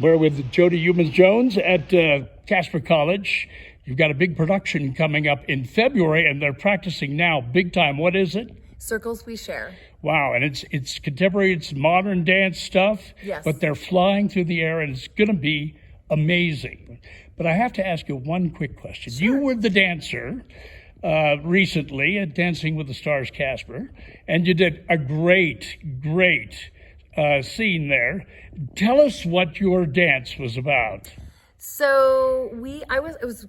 We're with Jodi Youmans-Jones at Casper College. You've got a big production coming up in February, and they're practicing now big time. What is it? Circles We Share. Wow, and it's contemporary, it's modern dance stuff. Yes. But they're flying through the air, and it's going to be amazing. But I have to ask you one quick question. Sure. You were the dancer recently at Dancing with the Stars, Casper, and you did a great scene there. Tell us what your dance was about. So it was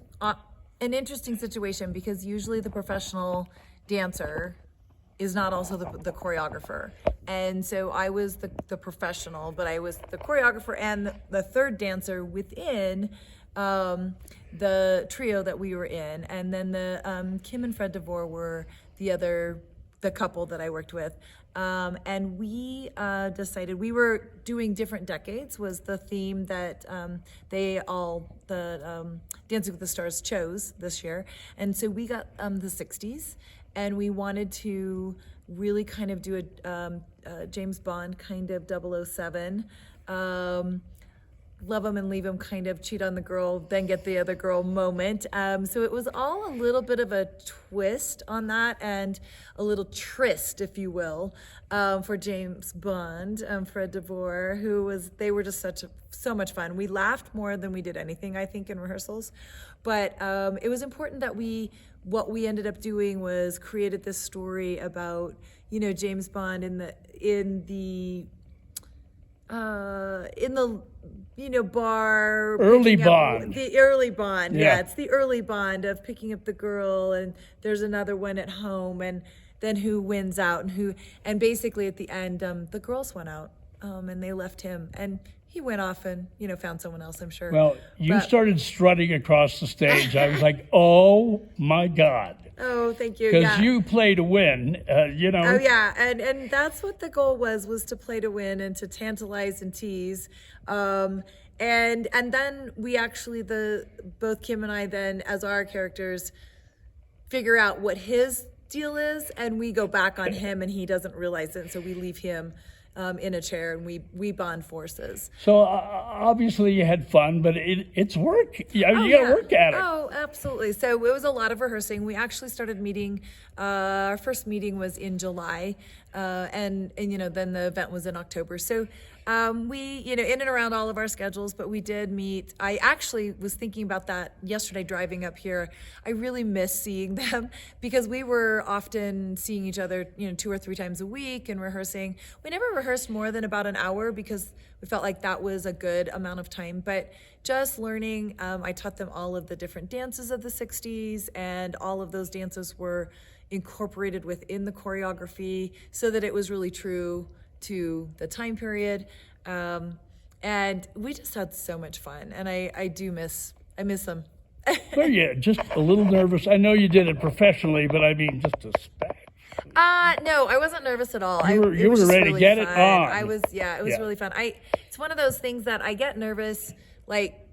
an interesting situation because usually the professional dancer is not also the choreographer. And so I was the professional, but I was the choreographer and the third dancer within the trio that we were in. And then the Kim and Fred DeVore were the couple that I worked with. And we decided we were doing different decades was the theme that the Dancing with the Stars chose this year. And so we got the 60s, and we wanted to really kind of do a James Bond kind of 007, love him and leave him, kind of cheat on the girl, then get the other girl moment. So it was all a little bit of a twist on that, and a little tryst, if you will, for James Bond, Fred DeVore, they were just so much fun. We laughed more than we did anything, I think, in rehearsals. But it was important that what we ended up doing was created this story about, James Bond in the bar. Early Bond. The early Bond, Yeah. It's the early Bond of picking up the girl, and there's another one at home, and then who wins out, and basically at the end, the girls went out, and they left him, and he went off and, found someone else, I'm sure. Well, you started strutting across the stage. I was like, oh my God. Oh, thank you. Because you play to win, Oh yeah, and that's what the goal was to play to win and to tantalize and tease, and then we actually both Kim and I then as our characters figure out what his deal is, and we go back on him, and he doesn't realize it, and so we leave him in a chair, and we bond forces. So obviously you had fun, but it's work. You got to work at it. Oh, absolutely. So it was a lot of rehearsing. We actually started meeting. Our first meeting was in July, and then the event was in October. So we in and around all of our schedules, but we did meet. I actually was thinking about that yesterday driving up here. I really miss seeing them because we were often seeing each other 2 or 3 times a week and rehearsing. We never rehearsed more than about an hour because we felt like that was a good amount of time, but just learning, I taught them all of the different dances of the 60s, and all of those dances were incorporated within the choreography so that it was really true to the time period. And we just had so much fun, and I miss them. Well, yeah, just a little nervous. I know you did it professionally, but I mean, just a speck. No, I wasn't nervous at all. You were ready to get it on. I was, it was really fun. It's one of those things that I get nervous, like,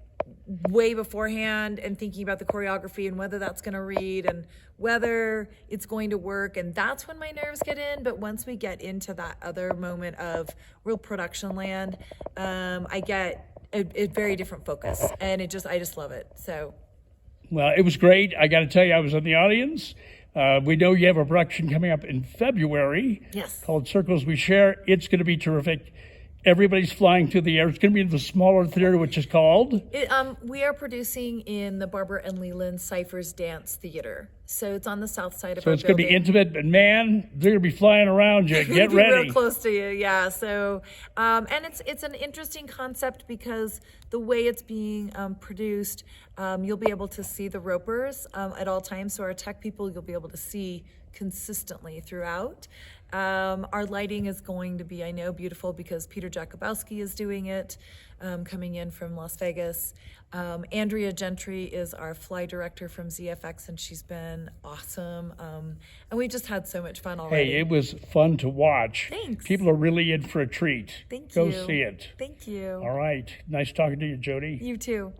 way beforehand, and thinking about the choreography and whether that's going to read and whether it's going to work, and that's when my nerves get in. But once we get into that other moment of real production land, I get a very different focus, and I just love it. So, well, it was great. I got to tell you, I was in the audience. We know you have a production coming up in February. Yes. Called Circles We Share. It's going to be terrific. Everybody's flying through the air. It's going to be in the smaller theater, which is called? We are producing in the Barbara and Leland Cyphers Dance Theater. So it's on the south side of our building. So it's going to be intimate, but man, they're going to be flying around you. Get ready. Real close to you, yeah. So, and it's an interesting concept because the way it's being produced, you'll be able to see the ropers at all times. So our tech people, you'll be able to see consistently throughout. Our lighting is going to be, I know, beautiful because Peter Jakubowski is doing it, coming in from Las Vegas. Andrea Gentry is our fly director from ZFX, and she's been awesome. And we just had so much fun already. Hey, it was fun to watch. Thanks. People are really in for a treat. Thank you. Go see it. Thank you. All right. Nice talking to you, Jodi. You too.